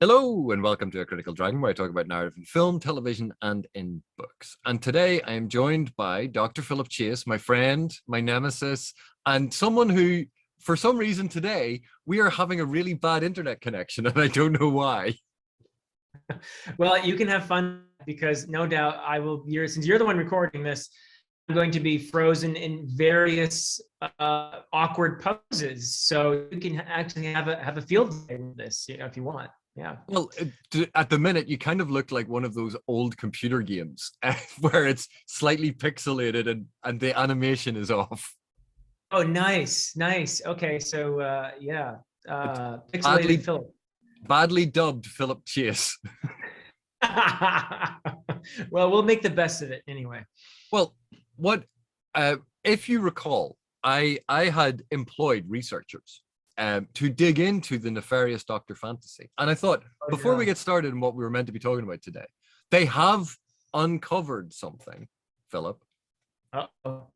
Hello and welcome to A Critical Dragon, where I talk about narrative in film, television, and in books. And today I am joined by Dr. Philip Chase, my friend, my nemesis, and someone who, for some reason today, we are having a really bad internet connection, and I don't know why. Well, you can have fun because no doubt I will. Since you're the one recording this, I'm going to be frozen in various awkward poses. So you can actually have a field day with this, if you want. Yeah. Well, at the minute, you kind of look like one of those old computer games where it's slightly pixelated and the animation is off. Oh, nice, nice. Okay, so yeah, Badly, pixelated Philip. badly dubbed Philip Chase. Well, we'll make the best of it anyway. Well, what if you recall, I had employed researchers to dig into the nefarious Dr. Fantasy. And I thought, before we get started in what we were meant to be talking about today, they have uncovered something, Philip. Uh-oh.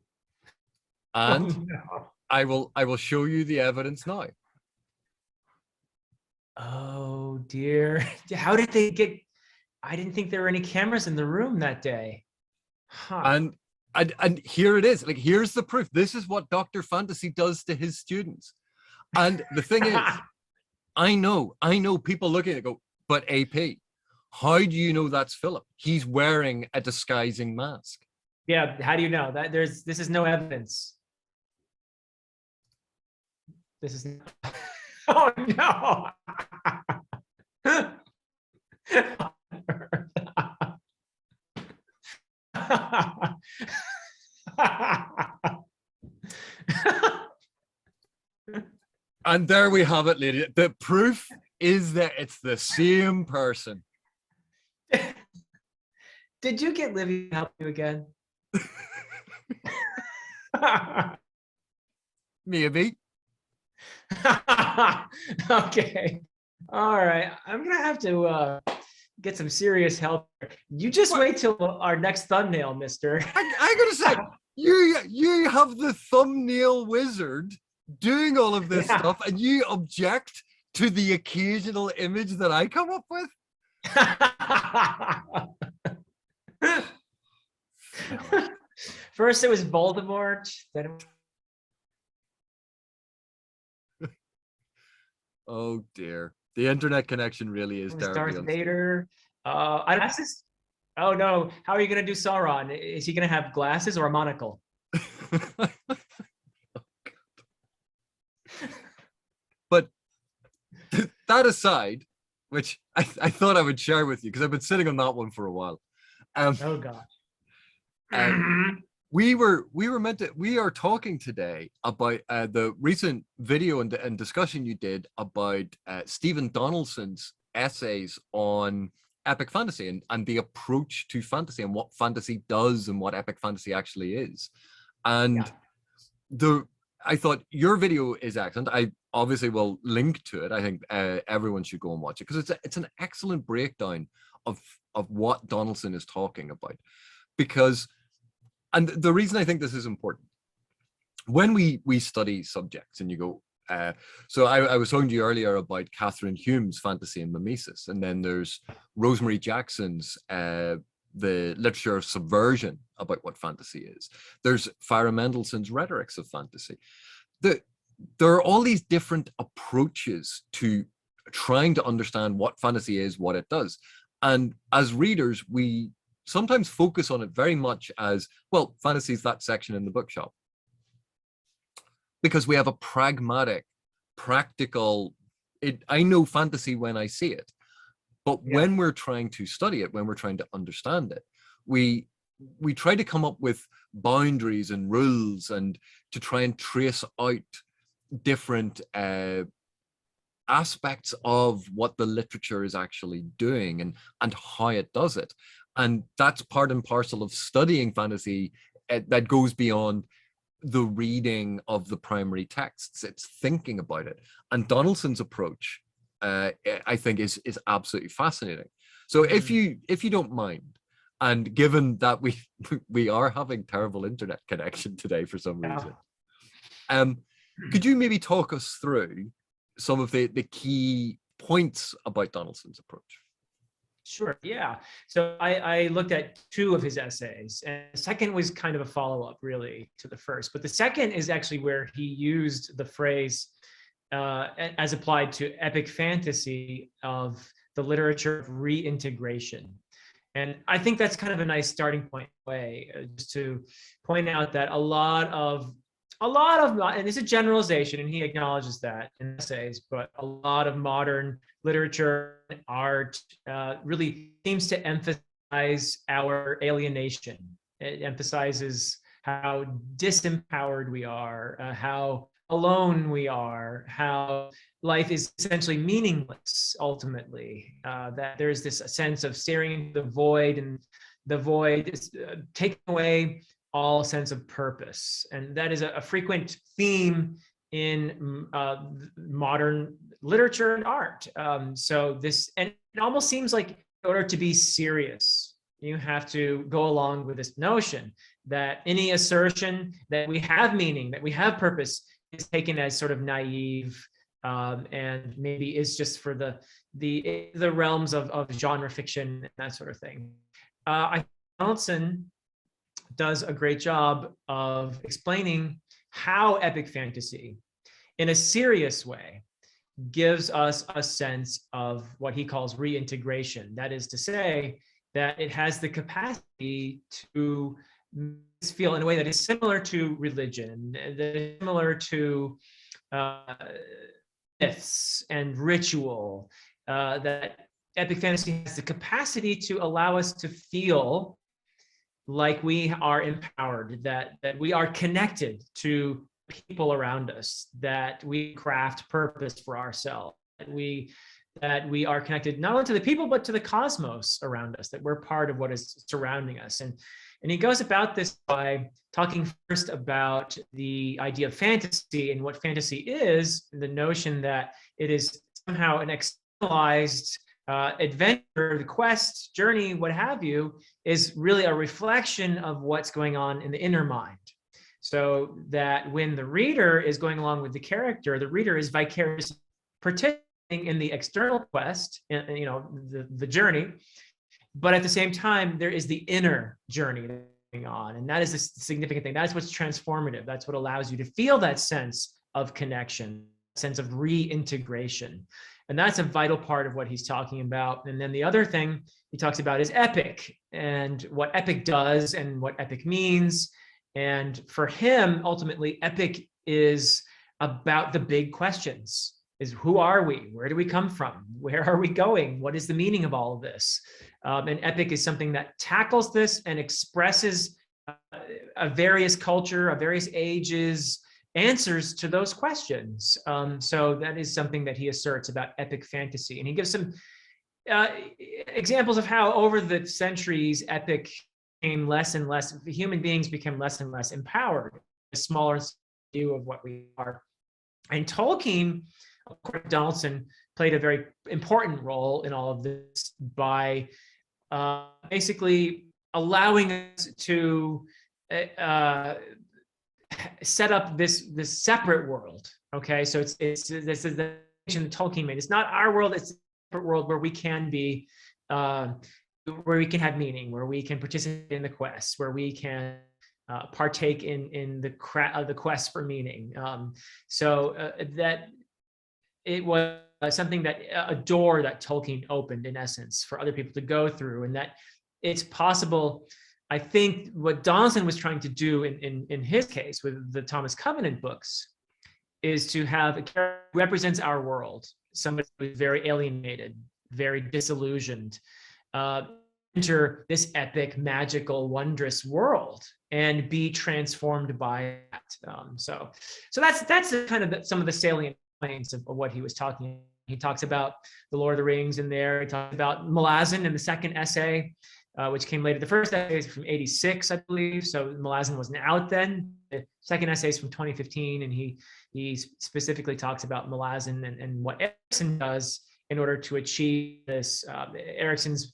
And no. I will show you the evidence now. Oh dear. How did they get? I didn't think there were any cameras in the room that day. Huh. And here it is. Like, here's the proof. This is what Dr. Fantasy does to his students. And the thing is, I know people looking at it go, but AP, how do you know that's Philip? He's wearing a disguising mask. Yeah, how do you know that this is no evidence? This is oh no. And there we have it, lady. The proof is that it's the same person. Did you get Livy to help you again? Maybe. Okay. All right. I'm gonna have to get some serious help. You just wait till our next thumbnail, mister. I gotta say, you have the thumbnail wizard doing all of this stuff, and you object to the occasional image that I come up with. First it was Voldemort, then oh dear, the internet connection really is terribly Darth Vader. Glasses. Oh no, how are you gonna do Sauron? Is he gonna have glasses or a monocle? But that aside, which I thought I would share with you because I've been sitting on that one for a while. Oh gosh. We are talking today about the recent video and discussion you did about Stephen Donaldson's essays on epic fantasy and the approach to fantasy and what fantasy does and what epic fantasy actually is. And I thought your video is excellent. I obviously will link to it. I think everyone should go and watch it because it's an excellent breakdown of what Donaldson is talking about. Because, and the reason I think this is important, when we study subjects and you go, so I was talking to you earlier about Catherine Hume's Fantasy and Mimesis, and then there's Rosemary Jackson's the literature of subversion about what fantasy is. There's Farah Mendelssohn's Rhetorics of Fantasy. There are all these different approaches to trying to understand what fantasy is, what it does. And as readers, we sometimes focus on it very much as, well, fantasy is that section in the bookshop. Because we have a pragmatic, practical, I know fantasy when I see it. But when we're trying to study it, when we're trying to understand it, we try to come up with boundaries and rules and to try and trace out different aspects of what the literature is actually doing and how it does it. And that's part and parcel of studying fantasy that goes beyond the reading of the primary texts. It's thinking about it. And Donaldson's approach, I think, is absolutely fascinating. So if you don't mind, and given that we are having terrible internet connection today for some reason, could you maybe talk us through some of the key points about Donaldson's approach. Sure, yeah. So I looked at two of his essays, and the second was kind of a follow-up, really, to the first. But the second is actually where he used the phrase as applied to epic fantasy of the literature of reintegration. And I think that's kind of a nice starting point way, just to point out that a lot of, and it's a generalization, and he acknowledges that in essays, but a lot of modern literature and art really seems to emphasize our alienation. It emphasizes how disempowered we are, how alone we are, how life is essentially meaningless ultimately, that there's this sense of staring into the void, and the void is taking away all sense of purpose. And that is a frequent theme in modern literature and art. So this, and it almost seems like in order to be serious, you have to go along with this notion that any assertion that we have meaning, that we have purpose, is taken as sort of naive, and maybe is just for the realms of genre fiction and that sort of thing. I think Donaldson does a great job of explaining how epic fantasy, in a serious way, gives us a sense of what he calls reintegration. That is to say, that it has the capacity to feel in a way that is similar to religion, that is similar to myths and ritual, that epic fantasy has the capacity to allow us to feel like we are empowered, that we are connected to people around us, that we craft purpose for ourselves, that we are connected not only to the people, but to the cosmos around us, that we're part of what is surrounding us. And he goes about this by talking first about the idea of fantasy and what fantasy is, the notion that it is somehow an externalized adventure, the quest, journey, what have you, is really a reflection of what's going on in the inner mind. So that when the reader is going along with the character, the reader is vicariously participating in the external quest, the journey, but at the same time, there is the inner journey going on. And that is the significant thing. That's what's transformative. That's what allows you to feel that sense of connection, sense of reintegration. And that's a vital part of what he's talking about. And then the other thing he talks about is epic, and what epic does and what epic means. And for him, ultimately, epic is about the big questions. Is who are we? Where do we come from? Where are we going? What is the meaning of all of this? And epic is something that tackles this and expresses a various culture, a various ages, answers to those questions. So that is something that he asserts about epic fantasy. And he gives some examples of how over the centuries, epic became less and less, human beings became less and less empowered, a smaller view of what we are. And Tolkien, of course, Donaldson played a very important role in all of this by basically allowing us to set up this separate world. Okay, so this is the distinction that Tolkien made. It's not our world; it's a separate world where we can be, where we can have meaning, where we can participate in the quest, where we can partake in the quest for meaning. So that it was something that a door that Tolkien opened, in essence, for other people to go through, and that it's possible. I think what Donaldson was trying to do in his case with the Thomas Covenant books is to have a character who represents our world, somebody who's very alienated, very disillusioned, enter this epic, magical, wondrous world and be transformed by that. So that's kind of some of the salient points of what he was talking about. He talks about the Lord of the Rings in there. He talks about Malazan in the second essay, which came later. The first essay is from 86, I believe. So Malazan wasn't out then. The second essay is from 2015. And he specifically talks about Malazan and what Erikson does in order to achieve this. Erikson's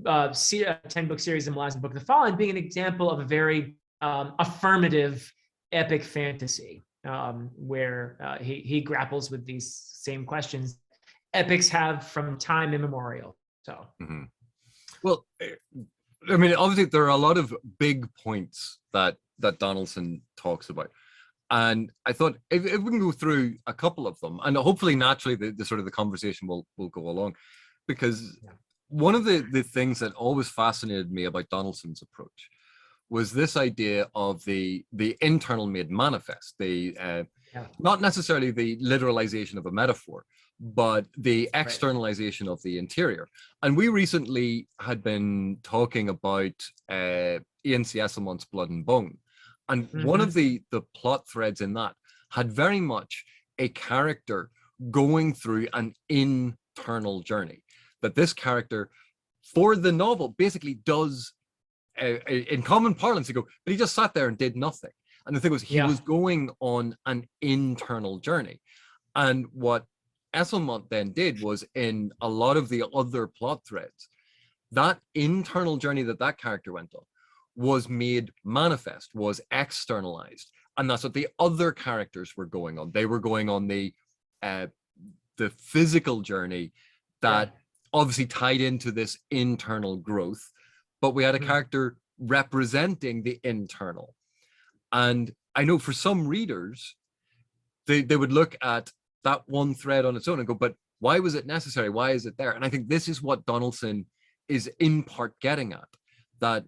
10-book series, The Malazan Book of the Fallen, being an example of a very affirmative epic fantasy, where he grapples with these same questions epics have from time immemorial. So, Mhm. Well, I mean, obviously there are a lot of big points that Donaldson talks about. And I thought if we can go through a couple of them, and hopefully naturally the sort of the conversation will go along, because yeah. one of the things that always fascinated me about Donaldson's approach was this idea of the internal made manifest, the Yeah. not necessarily the literalization of a metaphor, but the Right. externalization of the interior. And we recently had been talking about Ian C. Esselmont's Blood and Bone. And one of Mm-hmm. the plot threads in that had very much a character going through an internal journey. That this character, for the novel, basically does, in common parlance, you go, but he just sat there and did nothing. And the thing was, he Yeah. was going on an internal journey. And what Esselmont then did was, in a lot of the other plot threads, that internal journey that character went on was made manifest, was externalized. And that's what the other characters were going on. They were going on uh, the physical journey Yeah. that obviously tied into this internal growth, but we had a Mm-hmm. character representing the internal. And I know for some readers, they would look at that one thread on its own and go, but why was it necessary? Why is it there? And I think this is what Donaldson is in part getting at, that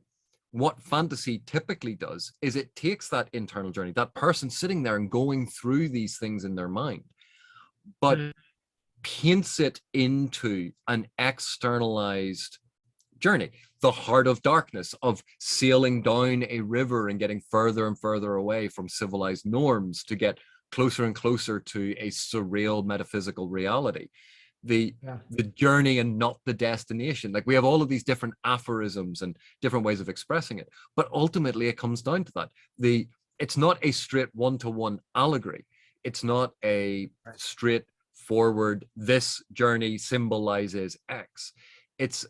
what fantasy typically does is it takes that internal journey, that person sitting there and going through these things in their mind, but paints it into an externalized journey, the heart of darkness, of sailing down a river and getting further and further away from civilized norms to get closer and closer to a surreal metaphysical reality. Yeah. The journey and not the destination. Like, we have all of these different aphorisms and different ways of expressing it, but ultimately it comes down to that. It's not a straight one-to-one allegory. It's not a Right. straight forward, this journey symbolizes X. It's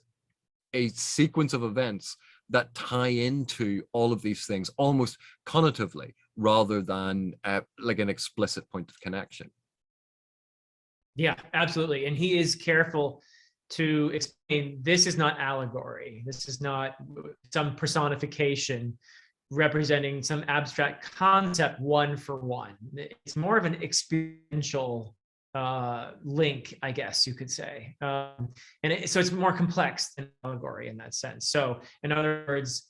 a sequence of events that tie into all of these things almost connotatively, rather than like an explicit point of connection. Yeah, absolutely. And he is careful to explain this is not allegory. This is not some personification representing some abstract concept one for one. It's more of an experiential link, I guess you could say. So it's more complex than allegory in that sense. So in other words,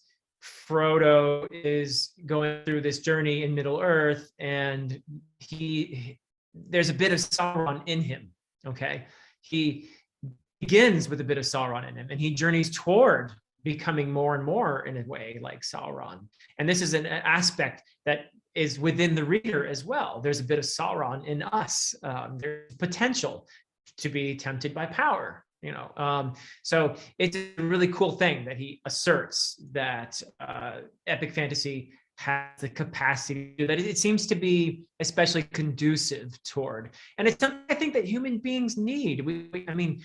Frodo is going through this journey in Middle Earth, and there's a bit of Sauron in him. Okay, he begins with a bit of Sauron in him, and he journeys toward becoming more and more in a way like Sauron. And this is an aspect that is within the reader as well. There's a bit of Sauron in us. There's potential to be tempted by power, so it's a really cool thing that he asserts that epic fantasy has the capacity to do that. It seems to be especially conducive toward, and it's something I think that human beings need. I mean,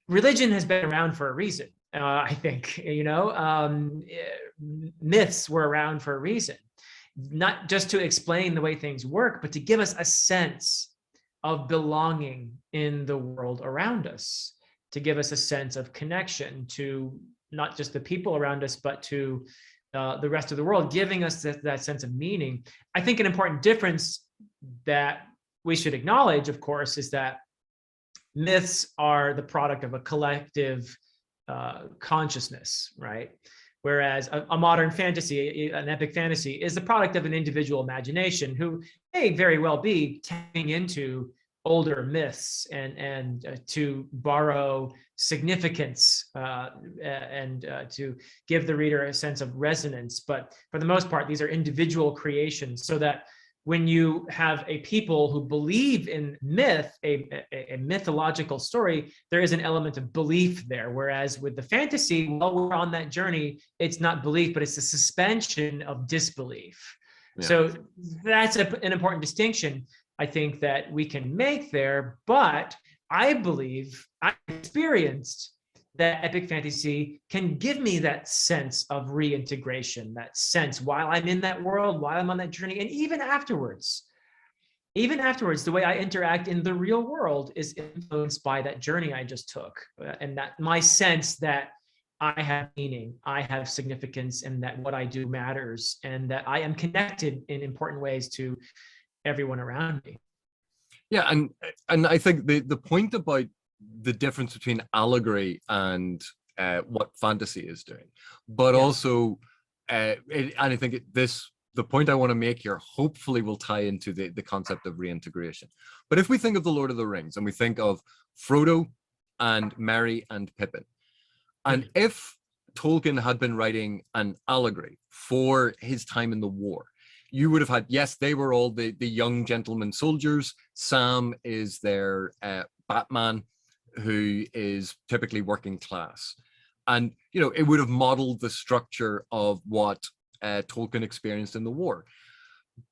religion has been around for a reason. I think, myths were around for a reason, not just to explain the way things work, but to give us a sense of belonging in the world around us, to give us a sense of connection to not just the people around us, but to the rest of the world, giving us that sense of meaning. I think an important difference that we should acknowledge, of course, is that myths are the product of a collective consciousness, right? Whereas a modern fantasy, an epic fantasy, is the product of an individual imagination who may very well be tapping into older myths and to borrow significance and to give the reader a sense of resonance. But for the most part, these are individual creations, so that when you have a people who believe in myth, a mythological story, there is an element of belief there. Whereas with the fantasy, while we're on that journey, it's not belief, but it's a suspension of disbelief. Yeah. So that's an important distinction, I think, that we can make there. But I believe I experienced that epic fantasy can give me that sense of reintegration, that sense while I'm in that world, while I'm on that journey, and even afterwards. even afterwards, the way I interact in the real world is influenced by that journey I just took, and that my sense that I have meaning, I have significance, and that what I do matters, and that I am connected in important ways to everyone around me. Yeah, and I think the point about the difference between allegory and what fantasy is doing, but Yeah. also, and I think the point I want to make here hopefully will tie into the concept of reintegration. But if we think of the Lord of the Rings and we think of Frodo and Merry and Pippin, and if Tolkien had been writing an allegory for his time in the war, you would have had, yes, they were all the young gentleman soldiers. Sam is their Batman, who is typically working class. And, you know, it would have modeled the structure of what Tolkien experienced in the war.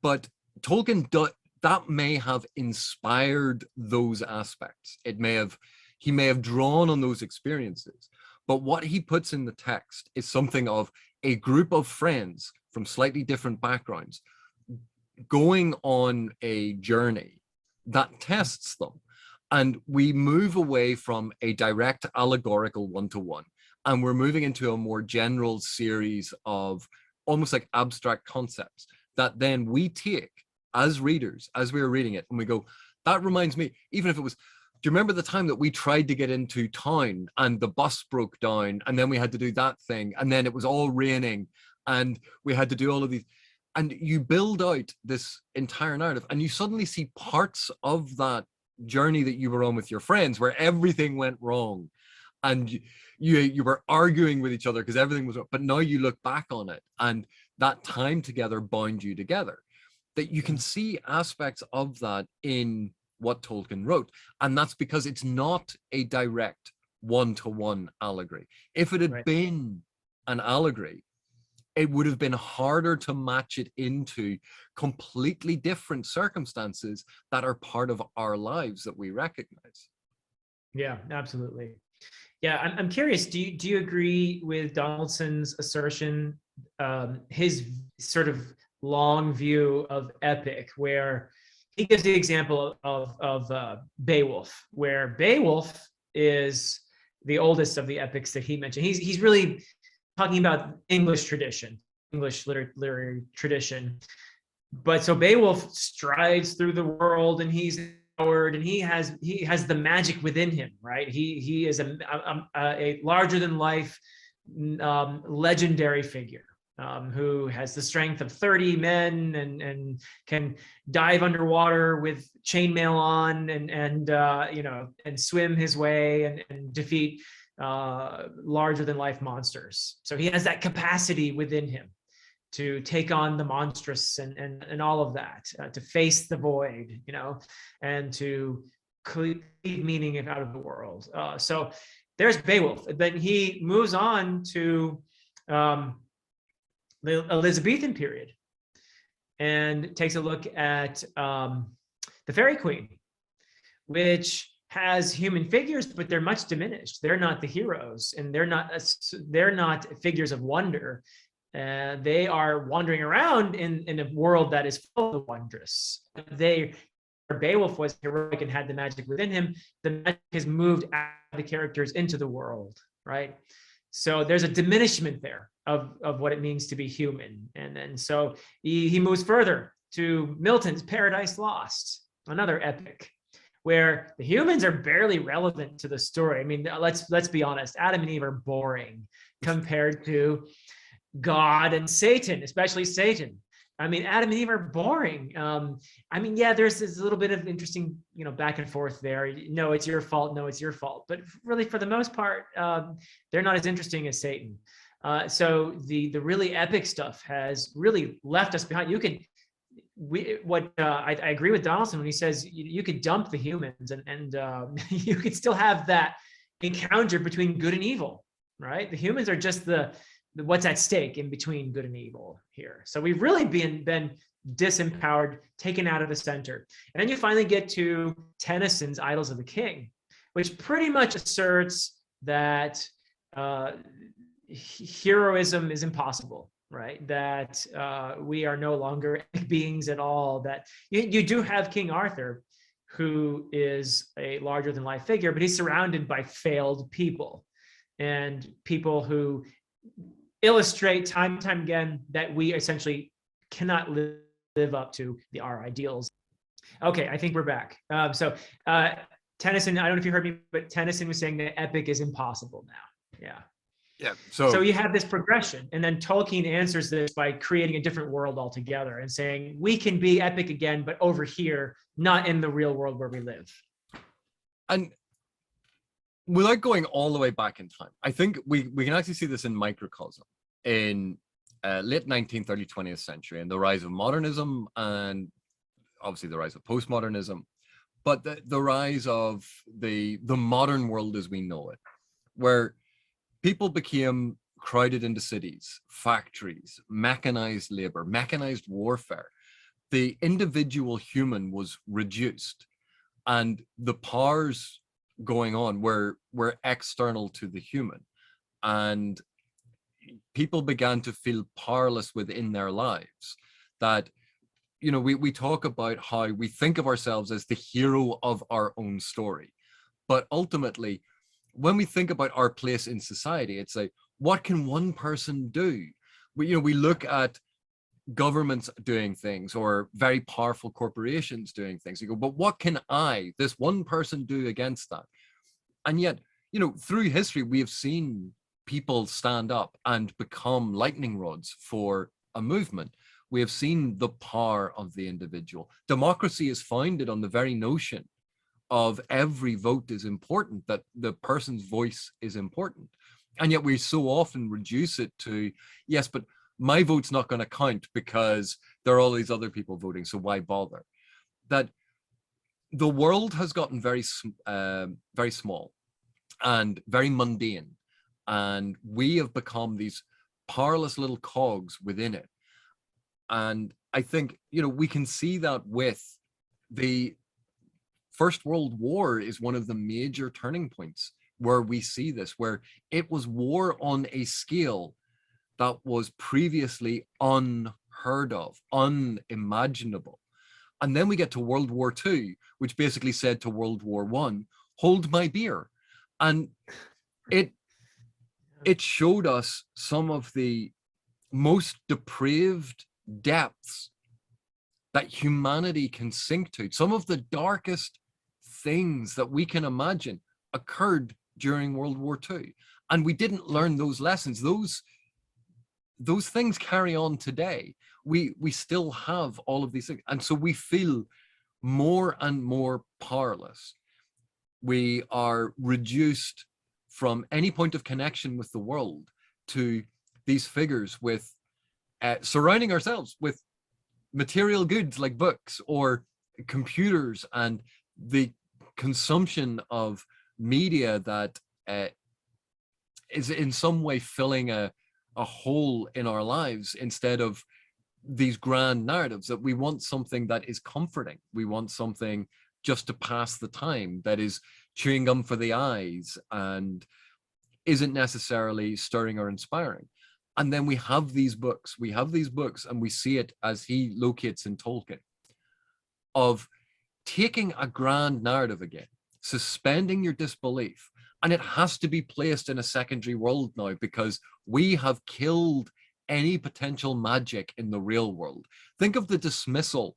But Tolkien, that may have inspired those aspects. He may have drawn on those experiences. But what he puts in the text is something of a group of friends from slightly different backgrounds going on a journey that tests them. And we move away from a direct allegorical one-to-one, and we're moving into a more general series of almost like abstract concepts that then we take as readers, as we were reading it, and we go, that reminds me, even if it was, do you remember the time that we tried to get into town and the bus broke down and then we had to do that thing and then it was all raining and we had to do all of these, and you build out this entire narrative and you suddenly see parts of that journey that you were on with your friends where everything went wrong and you were arguing with each other because everything was wrong, but now you look back on it and that time together bound you together, that you can see aspects of that in what Tolkien wrote. And that's because it's not a direct one-to-one allegory. If it had been an allegory, it would have been harder to match it into completely different circumstances that are part of our lives that we recognize. Yeah, absolutely. Yeah, I'm curious. Do you agree with Donaldson's assertion, his sort of long view of epic, where he gives the example of Beowulf, where Beowulf is the oldest of the epics that he mentioned. He's really talking about English tradition, English literary tradition. But so Beowulf strides through the world, and he's empowered, and he has the magic within him, right? He is a larger than life legendary figure. Who has the strength of 30 men and can dive underwater with chainmail on and swim his way and defeat larger than life monsters. So he has that capacity within him to take on the monstrous and all of that, to face the void, and to create meaning out of the world. So there's Beowulf. Then he moves on to the Elizabethan period and takes a look at the Fairy Queen, which has human figures, but they're much diminished. They're not the heroes, and they're not figures of wonder. They are wandering around in a world that is full of wondrous. Beowulf was heroic and had the magic within him. The magic has moved out of the characters into the world, right? So there's a diminishment there of what it means to be human. And so he moves further to Milton's Paradise Lost, another epic, where the humans are barely relevant to the story. I mean, let's be honest, Adam and Eve are boring compared to God and Satan, especially Satan. I mean, Adam and Eve are boring. There's this little bit of interesting, back and forth there. No, it's your fault. No, it's your fault. But really, for the most part, they're not as interesting as Satan. So the really epic stuff has really left us behind. I agree with Donaldson when he says you could dump the humans and you could still have that encounter between good and evil, right? The humans are just the what's at stake in between good and evil here. So we've really been disempowered, taken out of the center. And then you finally get to Tennyson's Idyls of the King, which pretty much asserts that heroism is impossible, right? That we are no longer beings at all. That you do have King Arthur, who is a larger than life figure, but he's surrounded by failed people and people who illustrate time and time again that we essentially cannot live up to our ideals. Okay, I think we're back. Tennyson, I don't know if you heard me, but Tennyson was saying that epic is impossible now. Yeah. Yeah. So you have this progression, and then Tolkien answers this by creating a different world altogether and saying we can be epic again, but over here, not in the real world where we live. And without going all the way back in time, I think we can actually see this in microcosm in late 19th, early 20th century, and the rise of modernism, and obviously the rise of postmodernism, but the rise of the modern world as we know it, where people became crowded into cities, factories, mechanized labor, mechanized warfare. The individual human was reduced, and the powers going on were external to the human, and people began to feel powerless within their lives. That, you know, we talk about how we think of ourselves as the hero of our own story, but ultimately when we think about our place in society, it's like, what can one person do? We look at governments doing things or very powerful corporations doing things. You go, but what can this one person, do against that? And yet, through history, we have seen people stand up and become lightning rods for a movement. We have seen the power of the individual. Democracy is founded on the very notion of every vote is important, that the person's voice is important. And yet we so often reduce it to, yes, but my vote's not going to count because there are all these other people voting, so why bother? That the world has gotten very small and very mundane, and we have become these powerless little cogs within it. And I think, we can see that with the First World War is one of the major turning points where we see this, where it was war on a scale that was previously unheard of, unimaginable. And then we get to World War II, which basically said to World War I, hold my beer. And it showed us some of the most depraved depths that humanity can sink to. Some of the darkest things that we can imagine occurred during World War II. And we didn't learn those lessons. Those things carry on today. We still have all of these things. And so we feel more and more powerless. We are reduced from any point of connection with the world to these figures with surrounding ourselves with material goods like books or computers, and the consumption of media that is in some way filling a hole in our lives, instead of these grand narratives. That we want something that is comforting. We want something just to pass the time, that is chewing gum for the eyes and isn't necessarily stirring or inspiring. And then we have these books, and we see it as he locates in Tolkien, of taking a grand narrative again, suspending your disbelief. And it has to be placed in a secondary world now, because we have killed any potential magic in the real world. Think of the dismissal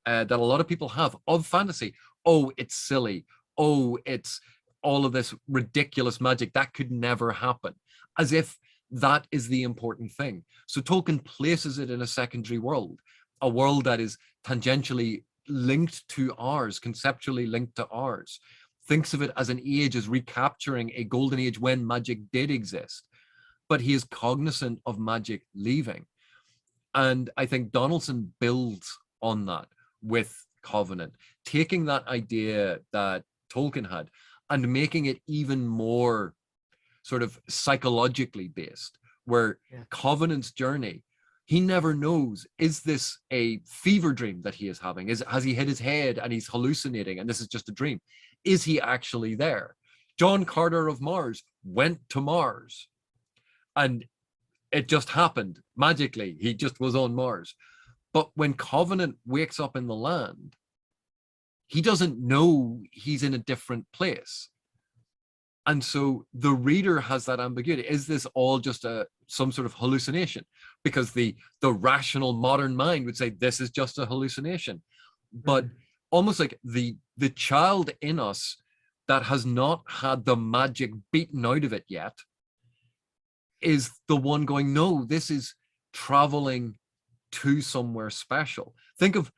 that a lot of people have of fantasy. Oh, it's silly. Oh, it's all of this ridiculous magic that could never happen, as if that is the important thing. So Tolkien places it in a secondary world, a world that is tangentially linked to ours, conceptually linked to ours, thinks of it as an age, as recapturing a golden age when magic did exist. But he is cognizant of magic leaving. And I think Donaldson builds on that with Covenant, taking that idea that Tolkien had and making it even more sort of psychologically based, where Covenant's journey, he never knows, is this a fever dream that he is having? Has he hit his head and he's hallucinating and this is just a dream? Is he actually there? John Carter of Mars went to Mars, and It just happened magically. He just was on Mars. But when Covenant wakes up in the land, he doesn't know he's in a different place. And so the reader has that ambiguity. Is this all just some sort of hallucination? Because the rational modern mind would say this is just a hallucination. But almost like the child in us that has not had the magic beaten out of it yet is the one going, no, this is traveling to somewhere special. Think of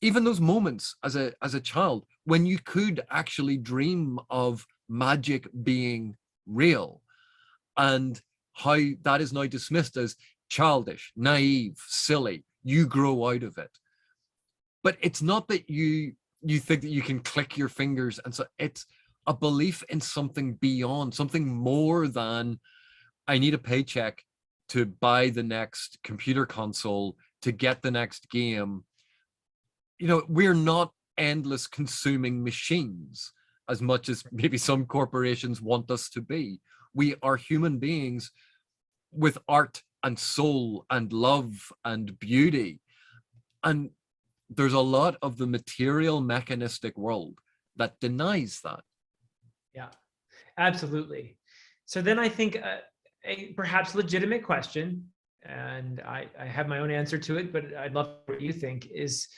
even those moments as a child when you could actually dream of magic being real, and how that is now dismissed as childish, naive, silly. You grow out of it. But it's not that you think that you can click your fingers, and so it's a belief in something beyond, something more than I need a paycheck to buy the next computer console, to get the next game. We're not endless consuming machines as much as maybe some corporations want us to be. We are human beings with art and soul and love and beauty. And there's a lot of the material mechanistic world that denies that. Yeah, absolutely. So then I think a perhaps legitimate question, and I have my own answer to it, but I'd love what you think is,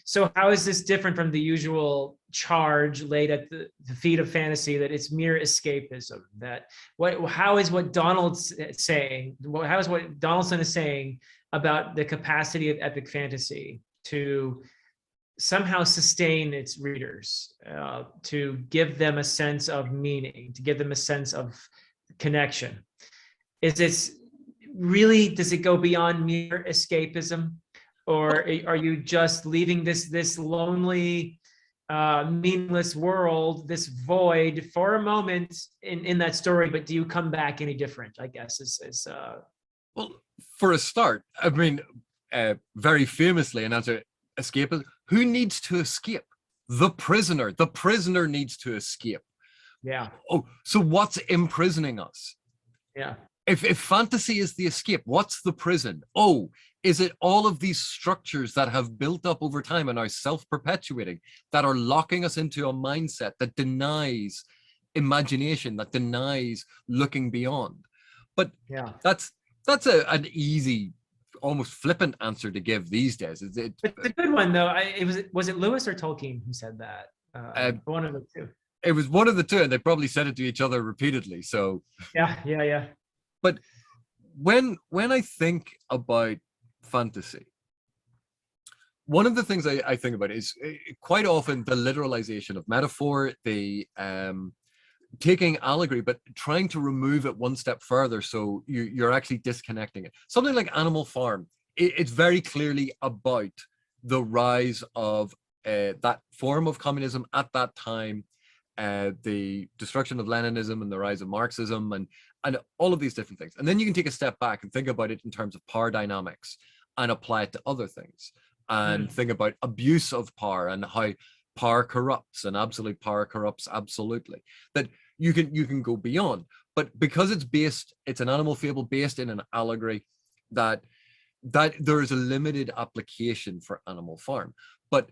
so how is this different from the usual charge laid at the feet of fantasy that it's mere escapism? How is what Donaldson is saying about the capacity of epic fantasy to somehow sustain its readers, to give them a sense of meaning, to give them a sense of connection? Does it go beyond mere escapism? Or are you just leaving this lonely, meaningless world, this void for a moment in that story, but do you come back any different, I guess, Well, for a start, I mean, very famously, an answer, escapism. Who needs to escape? The prisoner. The prisoner needs to escape. Yeah. Oh, so what's imprisoning us? Yeah. If fantasy is the escape, what's the prison? Oh, is it all of these structures that have built up over time and are self-perpetuating, that are locking us into a mindset that denies imagination, that denies looking beyond? But yeah, that's an easy, almost flippant answer to give these days. it's a good one though. Was it Lewis or Tolkien who said that? One of the two. It was one of the two, and they probably said it to each other repeatedly. So yeah. But when I think about fantasy, one of the things I think about is quite often the literalization of metaphor, the taking allegory, but trying to remove it one step further, so you're actually disconnecting it. Something like Animal Farm, it's very clearly about the rise of that form of communism at that time, the destruction of Leninism and the rise of Marxism, and all of these different things. And then you can take a step back and think about it in terms of power dynamics and apply it to other things, and think about abuse of power and how power corrupts, and absolute power corrupts absolutely. That you can go beyond. But because it's an animal fable based in an allegory, that there is a limited application for Animal Farm. But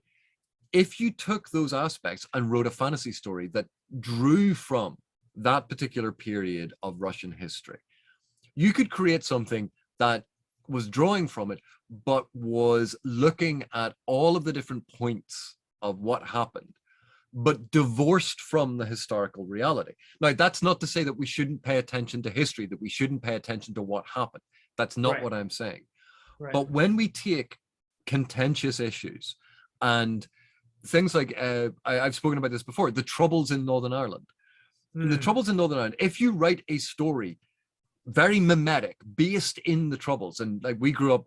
if you took those aspects and wrote a fantasy story that drew from that particular period of Russian history, you could create something that was drawing from it, but was looking at all of the different points of what happened, but divorced from the historical reality. Now, that's not to say that we shouldn't pay attention to history, that we shouldn't pay attention to what happened. That's not what I'm saying. Right. But when we take contentious issues and things like, I've spoken about this before, the Troubles in Northern Ireland. The Troubles in Northern Ireland, if you write a story very mimetic, based in the Troubles, and like we grew up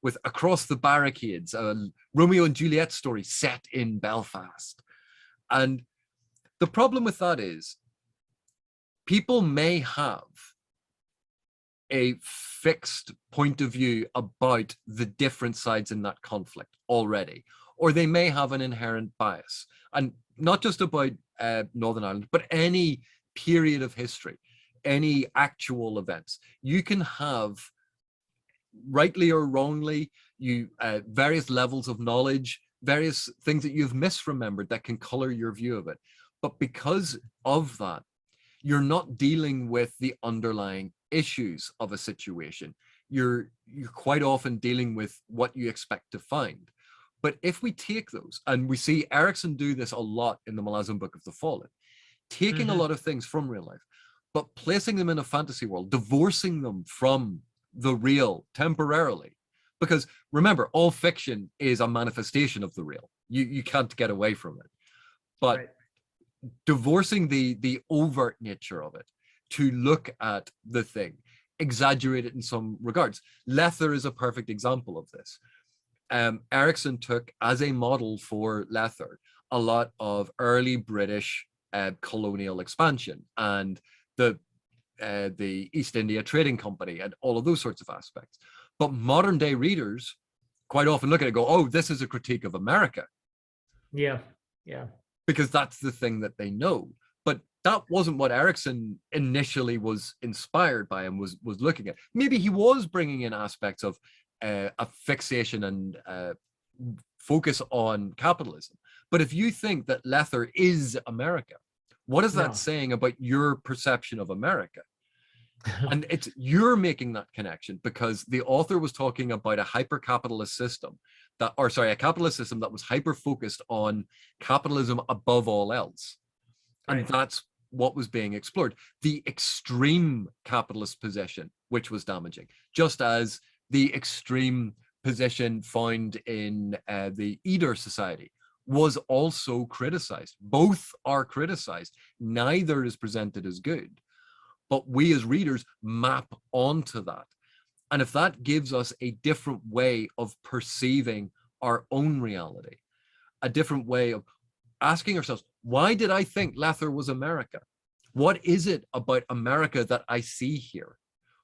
with Across the Barricades, Romeo and Juliet story set in Belfast. And the problem with that is people may have a fixed point of view about the different sides in that conflict already, or they may have an inherent bias. And not just about Northern Ireland, but any period of history, any actual events. You can have rightly or wrongly, you various levels of knowledge, various things that you've misremembered that can color your view of it. But because of that, you're not dealing with the underlying issues of a situation. You're quite often dealing with what you expect to find. But if we take those, and we see Erickson do this a lot in the Malazan Book of the Fallen, taking a lot of things from real life, but placing them in a fantasy world, divorcing them from the real temporarily. Because remember, all fiction is a manifestation of the real. You can't get away from it. But Right. divorcing the overt nature of it to look at the thing, exaggerate it in some regards. Lether is a perfect example of this. Erickson took as a model for Lether a lot of early British colonial expansion and the East India Trading Company and all of those sorts of aspects. But modern day readers quite often look at it and go, oh, this is a critique of America. Yeah. Yeah. Because that's the thing that they know. But that wasn't what Erickson initially was inspired by and was looking at. Maybe he was bringing in aspects of a fixation and focus on capitalism. But if you think that Lether is America, what is that saying about your perception of America? And it's you're making that connection because the author was talking about a hyper-capitalist system that, or sorry, a capitalist system that was hyper-focused on capitalism above all else. And Right. that's what was being explored. The extreme capitalist position, which was damaging, just as the extreme position found in the Eder Society was also criticized. Both are criticized. Neither is presented as good. But we as readers map onto that. And if that gives us a different way of perceiving our own reality, a different way of asking ourselves, why did I think Lether was America? What is it about America that I see here?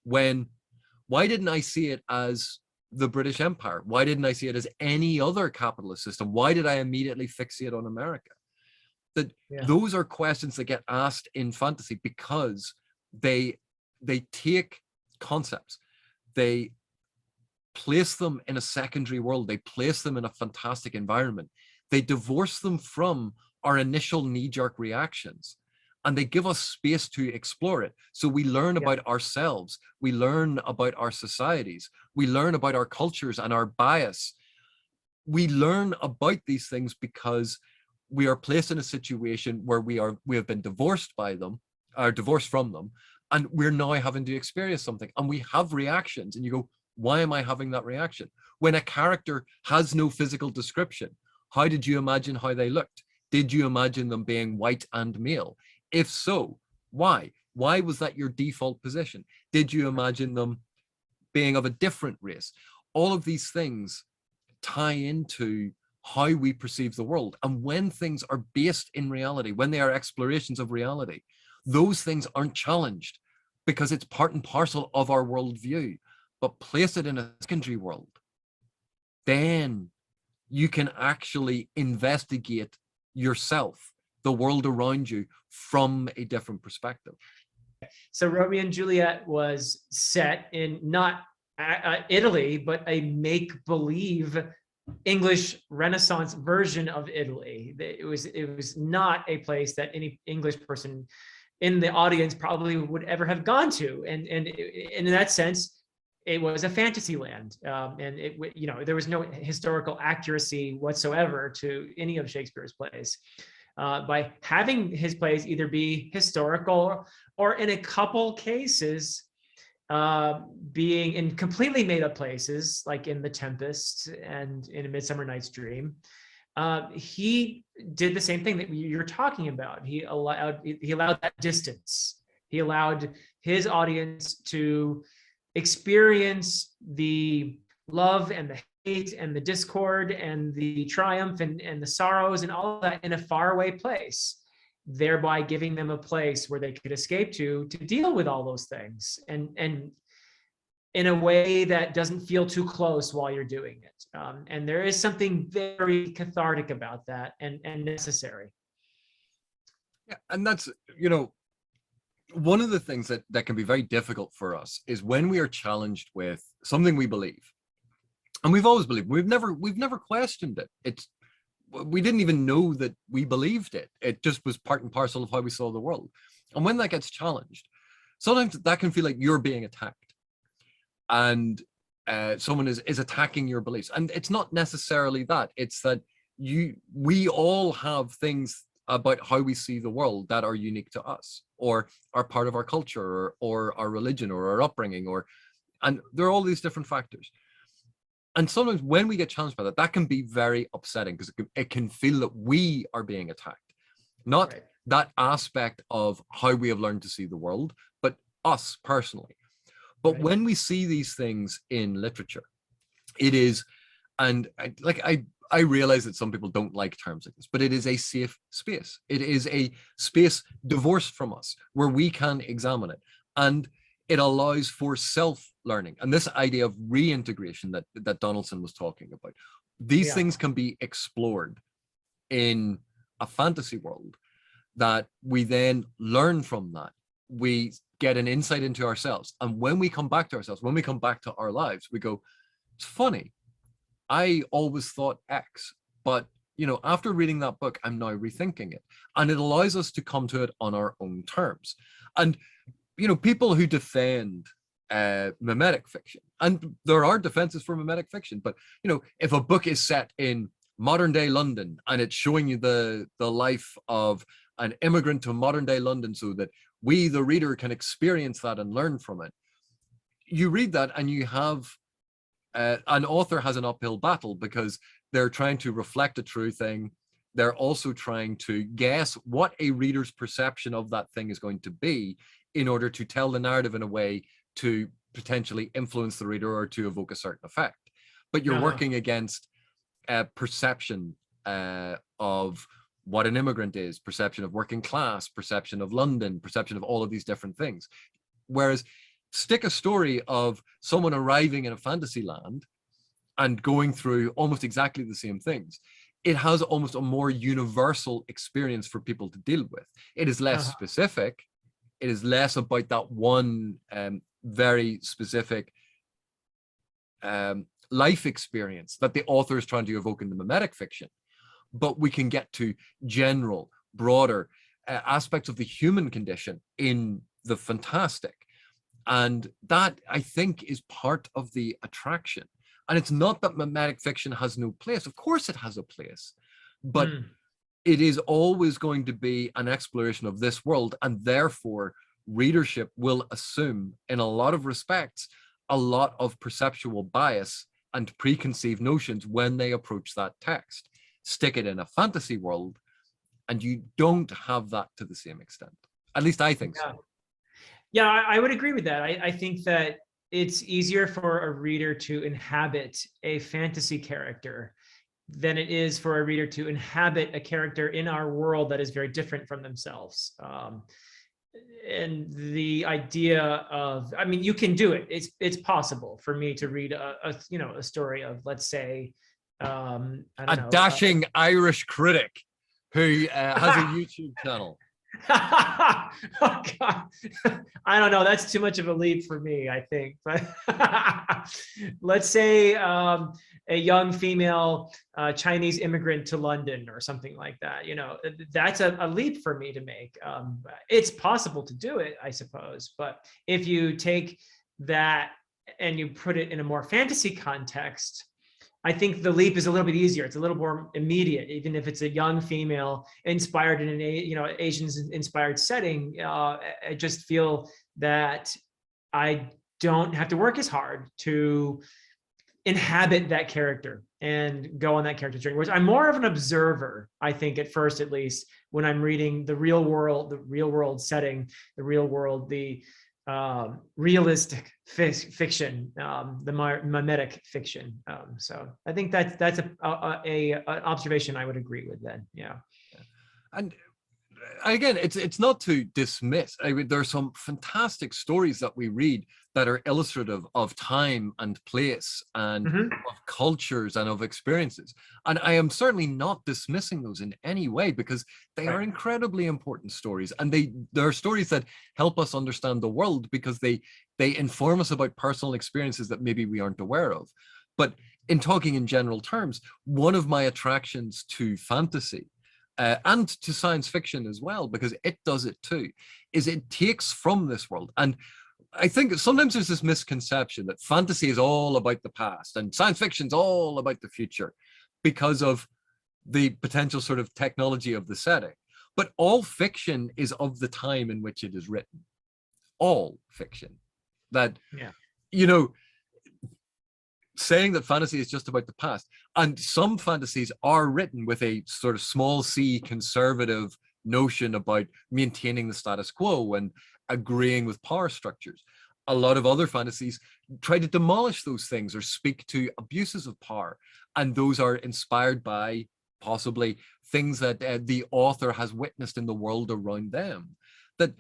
Why didn't I see it as the British Empire? Why didn't I see it as any other capitalist system? Why did I immediately fixate on America? Those are questions that get asked in fantasy because they take concepts, they place them in a secondary world, they place them in a fantastic environment, they divorce them from our initial knee-jerk reactions, and they give us space to explore it. So we learn about ourselves, we learn about our societies, we learn about our cultures and our bias. We learn about these things because we are placed in a situation where we have been divorced by them, or divorced from them, and we're now having to experience something, and we have reactions, and you go, why am I having that reaction? When a character has no physical description, how did you imagine how they looked? Did you imagine them being white and male? If so, why? Why was that your default position? Did you imagine them being of a different race? All of these things tie into how we perceive the world. And when things are based in reality, when they are explorations of reality, those things aren't challenged because it's part and parcel of our worldview. But place it in a secondary world, then you can actually investigate yourself, the world around you, from a different perspective. So Romeo and Juliet was set in not Italy, but a make-believe English Renaissance version of Italy. It was not a place that any English person in the audience probably would ever have gone to, and in that sense, it was a fantasy land, and there was no historical accuracy whatsoever to any of Shakespeare's plays. By having his plays either be historical or in a couple cases being in completely made up places, like in The Tempest and in A Midsummer Night's Dream, he did the same thing that you're talking about. He allowed that distance. He allowed his audience to experience the love and the hate and the discord and the triumph and the sorrows and all of that in a faraway place, thereby giving them a place where they could escape to deal with all those things, and in a way that doesn't feel too close while you're doing it. And there is something very cathartic about that, and necessary. Yeah, and that's, one of the things that can be very difficult for us is when we are challenged with something we believe, and we've always believed. We've never questioned it. We didn't even know that we believed it. It just was part and parcel of how we saw the world. And when that gets challenged, sometimes that can feel like you're being attacked, and someone is attacking your beliefs. And it's not necessarily that. It's that we all have things about how we see the world that are unique to us, or are part of our culture, or our religion, or our upbringing, and there are all these different factors. And sometimes when we get challenged by that, that can be very upsetting, because it can feel that we are being attacked, not Right. that aspect of how we have learned to see the world, but us personally. But Right. when we see these things in literature, it is, and I realize that some people don't like terms like this, but it is a safe space. It is a space divorced from us where we can examine it. And it allows for self-learning. And this idea of reintegration that Donaldson was talking about, these Yeah. things can be explored in a fantasy world that we then learn from that. We get an insight into ourselves. And when we come back to ourselves, when we come back to our lives, we go, it's funny. I always thought X, but after reading that book, I'm now rethinking it. And it allows us to come to it on our own terms. And people who defend mimetic fiction, and there are defenses for mimetic fiction, but if a book is set in modern day London and it's showing you the life of an immigrant to modern day London, so that we, the reader, can experience that and learn from it, you read that and you have an author has an uphill battle, because they're trying to reflect a true thing. They're also trying to guess what a reader's perception of that thing is going to be, in order to tell the narrative in a way to potentially influence the reader or to evoke a certain effect. But you're working against perception of what an immigrant is, perception of working class, perception of London, perception of all of these different things. Whereas stick a story of someone arriving in a fantasy land and going through almost exactly the same things, it has almost a more universal experience for people to deal with. It is less specific. It is less about that one very specific life experience that the author is trying to evoke in the mimetic fiction. But we can get to general, broader aspects of the human condition in the fantastic. And that, I think, is part of the attraction. And it's not that mimetic fiction has no place. Of course it has a place. But it is always going to be an exploration of this world. And therefore, readership will assume, in a lot of respects, a lot of perceptual bias and preconceived notions when they approach that text. Stick it in a fantasy world, and you don't have that to the same extent. At least I think so. Yeah, I would agree with that. I think that it's easier for a reader to inhabit a fantasy character than it is for a reader to inhabit a character in our world that is very different from themselves. And the idea of, I mean, you can do it. It's possible for me to read a story of, let's say, I don't know, dashing Irish critic who has a YouTube channel. Oh, God. I don't know. That's too much of a leap for me, I think. But let's say a young female Chinese immigrant to London or something like that. That's a leap for me to make. It's possible to do it, I suppose. But if you take that and you put it in a more fantasy context, I think the leap is a little bit easier. It's a little more immediate, even if it's a young female inspired in an Asian inspired setting. I just feel that I don't have to work as hard to inhabit that character and go on that character journey. Whereas I'm more of an observer, I think, at first, at least, when I'm reading the real world setting, the real world, the realistic fiction, the mimetic fiction. So I think that's an observation I would agree with then. Yeah. And again, it's not to dismiss. I mean, there are some fantastic stories that we read that are illustrative of time and place and of cultures and of experiences. And I am certainly not dismissing those in any way, because they are incredibly important stories, and they're stories that help us understand the world, because they inform us about personal experiences that maybe we aren't aware of. But in talking in general terms, one of my attractions to fantasy, and to science fiction as well, because it does it too, is it takes from this world. And I think sometimes there's this misconception that fantasy is all about the past and science fiction is all about the future because of the potential sort of technology of the setting. But all fiction is of the time in which it is written. All fiction. That, you know, saying that fantasy is just about the past, and some fantasies are written with a sort of small c conservative notion about maintaining the status quo and agreeing with power structures. A lot of other fantasies try to demolish those things or speak to abuses of power, and those are inspired by possibly things that the author has witnessed in the world around them. That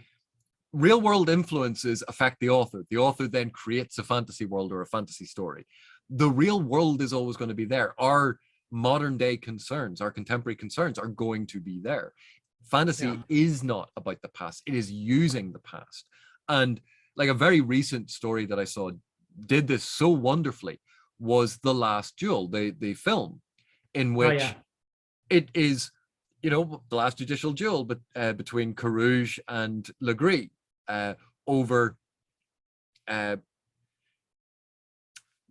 real world influences affect the author. The author then creates a fantasy world or a fantasy story. The real world is always going to be there. Our modern day concerns, our contemporary concerns are going to be there. Fantasy is not about the past. It is using the past. And like a very recent story that I saw did this so wonderfully was The Last Duel, the film, in which it is, you know, the last judicial duel between Carouge and Legris over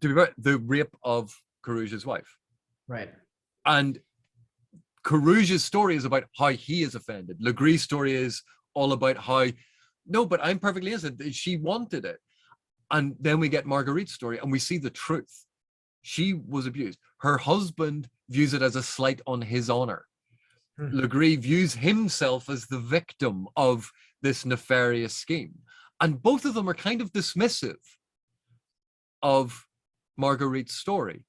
the rape of Carouge's wife. Right. And Carouge's story is about how he is offended. Legris' story is all about how, no, but I'm perfectly innocent. She wanted it. And then we get Marguerite's story and we see the truth. She was abused. Her husband views it as a slight on his honor. Legris views himself as the victim of this nefarious scheme. And both of them are kind of dismissive of Marguerite's story.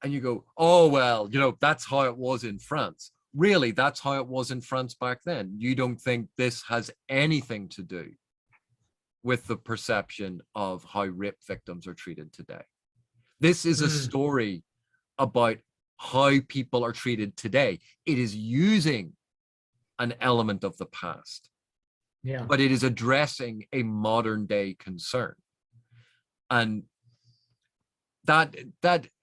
And you go, oh, well, you know, that's how it was in France. Really, that's how it was in France back then. You don't think this has anything to do with the perception of how rape victims are treated today. This is a story about how people are treated today. It is using an element of the past, but it is addressing a modern day concern. And that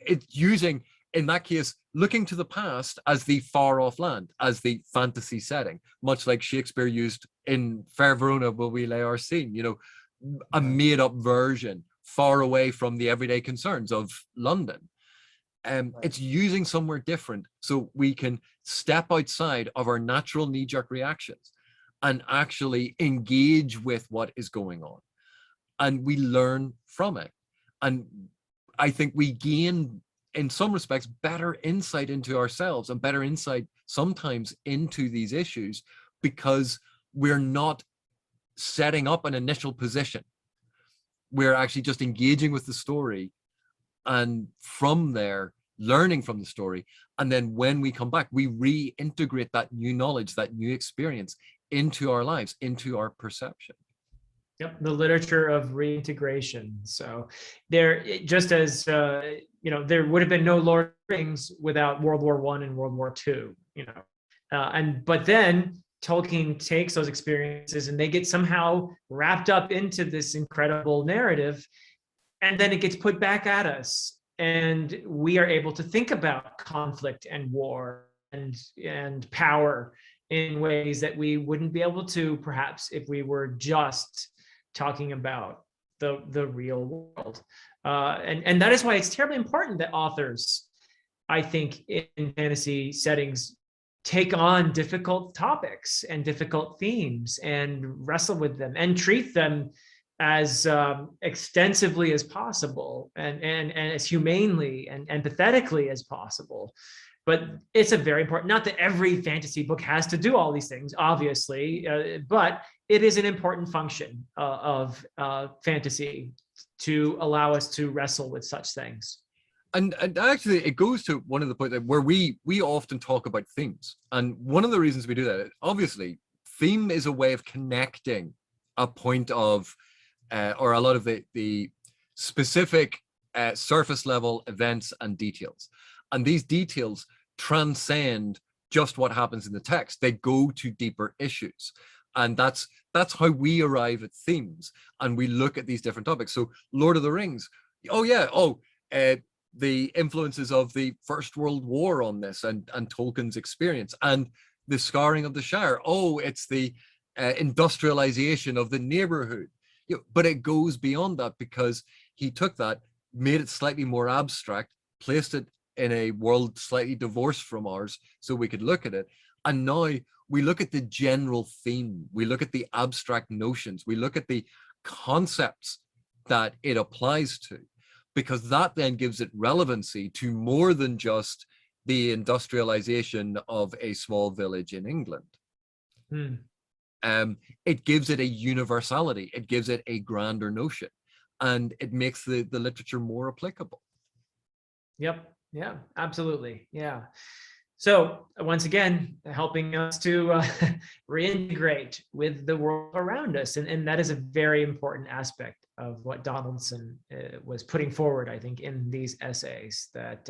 it's using, in that case, looking to the past as the far off land, as the fantasy setting, much like Shakespeare used in Fair Verona Will We Lay Our Scene, you know, a made up version far away from the everyday concerns of London. It's using somewhere different so we can step outside of our natural knee-jerk reactions and actually engage with what is going on. And we learn from it. And I think we gain, in some respects, better insight into ourselves and better insight sometimes into these issues because we're not setting up an initial position. We're actually just engaging with the story and from there, learning from the story. And then when we come back, we reintegrate that new knowledge, that new experience into our lives, into our perception. Yep, the literature of reintegration. So there, just as, you know, there would have been no Lord of the Rings without World War I and World War II, you know, but then Tolkien takes those experiences and they get somehow wrapped up into this incredible narrative, and then it gets put back at us. And we are able to think about conflict and war and power in ways that we wouldn't be able to, perhaps, if we were just talking about the real world. And that is why it's terribly important that authors, I think, in fantasy settings, take on difficult topics and difficult themes and wrestle with them and treat them as extensively as possible and as humanely and empathetically as possible. But it's a very important, not that every fantasy book has to do all these things, obviously, but it is an important function of fantasy to allow us to wrestle with such things. And actually, it goes to one of the points where we often talk about themes. And one of the reasons we do that, obviously, theme is a way of connecting a point of, or a lot of the specific surface level events and details. And these details transcend just what happens in the text. They go to deeper issues. And that's how we arrive at themes, and we look at these different topics. So Lord of the Rings, the influences of the First World War on this, and Tolkien's experience, and the scarring of the Shire. Oh, it's the industrialization of the neighborhood. But it goes beyond that, because he took that, made it slightly more abstract, placed it in a world slightly divorced from ours so we could look at it. And now we look at the general theme, we look at the abstract notions, we look at the concepts that it applies to, because that then gives it relevancy to more than just the industrialization of a small village in England. It gives it a universality, it gives it a grander notion, and it makes the literature more applicable. Yep. Yeah, absolutely. Yeah. So once again, helping us to reintegrate with the world around us. And that is a very important aspect of what Donaldson was putting forward, I think, in these essays, that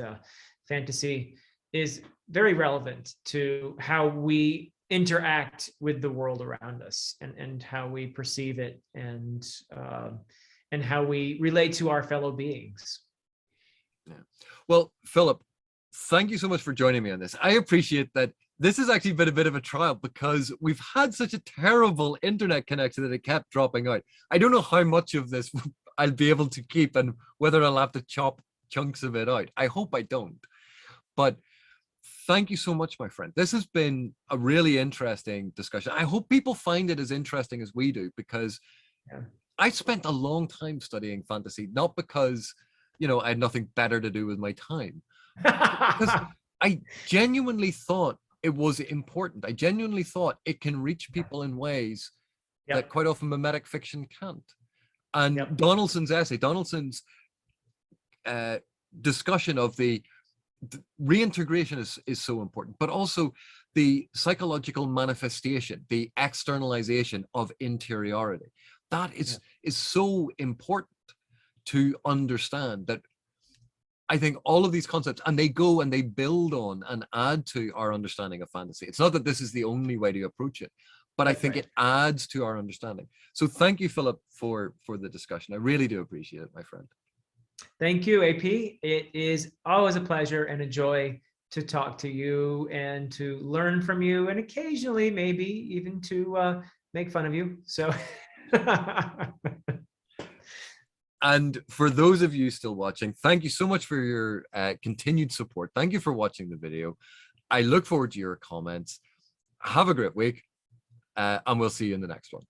fantasy is very relevant to how we interact with the world around us, and how we perceive it, and how we relate to our fellow beings. Yeah. Well, Philip, thank you so much for joining me on this. I appreciate that. This has actually been a bit of a trial, because we've had such a terrible internet connection that it kept dropping out. I don't know how much of this I'll be able to keep, and whether I'll have to chop chunks of it out. I hope I don't. But thank you so much, my friend. This has been a really interesting discussion. I hope people find it as interesting as we do, because I spent a long time studying fantasy, not because, I had nothing better to do with my time, because I genuinely thought it was important. I genuinely thought it can reach people in ways that quite often mimetic fiction can't. And Donaldson's essay, Donaldson's discussion of the reintegration is so important, but also the psychological manifestation, the externalization of interiority. That is so important to understand, that I think all of these concepts, and they go and they build on and add to our understanding of fantasy. It's not that this is the only way to approach it, but I think it adds to our understanding. So thank you, Philip, for the discussion. I really do appreciate it, my friend. Thank you, AP. It is always a pleasure and a joy to talk to you, and to learn from you, and occasionally maybe even to make fun of you. So And for those of you still watching, thank you so much for your continued support. Thank you for watching the video. I look forward to your comments. Have a great week, and we'll see you in the next one.